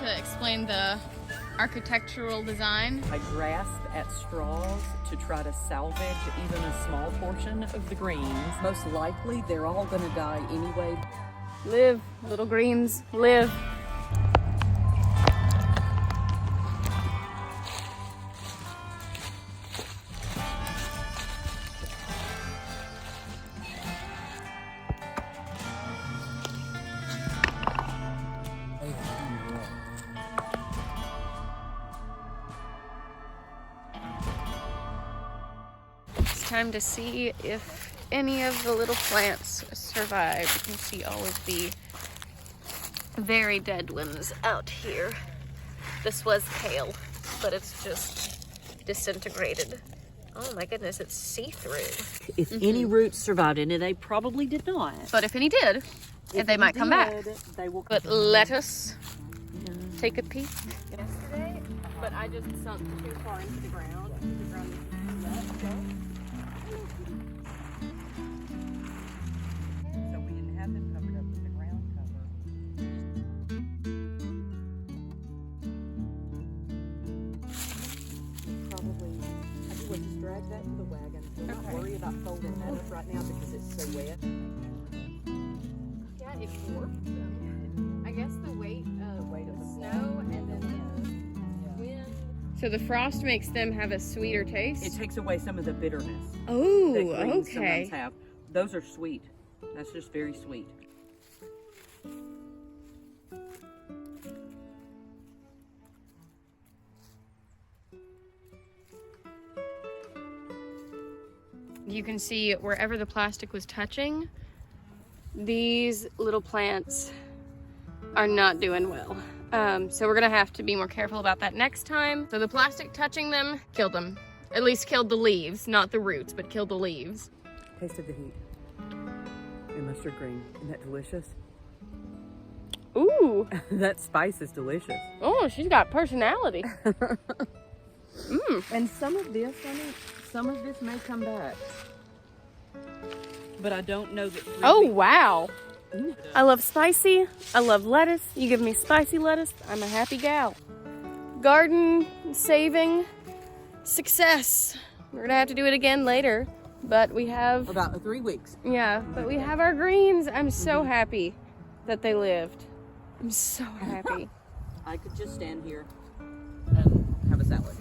to explain the architectural design. I grasped at straws to try to salvage even a small portion of the greens. Most likely, they're all gonna die anyway. Live, little greens, live. Time to see if any of the little plants survive. You can see all of the very dead ones out here. This was kale, but it's just disintegrated. Oh my goodness, it's see-through. If any roots survived in it, they probably did not. But if any did, they might come back. They will. But lettuce, take a peek. Yesterday, but I just sunk too far into the ground. The ground is too wet. So we didn't have them covered up with the ground cover. Probably, I would just drag that to the wagon. We're not worried about folding that up right now because it's so wet. Yeah, it warped them. I guess the weight of the snow and then the wind. So the frost makes them have a sweeter taste? It takes away some of the bitterness. Oh, that greens okay. sometimes have. Those are sweet. That's just very sweet. You can see wherever the plastic was touching, these little plants are not doing well. So we're gonna have to be more careful about that next time. So the plastic touching them killed them. At least killed the leaves, not the roots, but killed the leaves. Taste of the heat. And mustard green. Isn't that delicious? Ooh. That spice is delicious. Oh, she's got personality. And some of this, some of this may come back. But I don't know that. Oh, wow. I love spicy. I love lettuce. You give me spicy lettuce, I'm a happy gal. Garden saving success. We're gonna have to do it again later, but we have About 3 weeks. yeah, but we have our greens. I'm so happy that they lived. I'm so happy. I could just stand here and have a salad.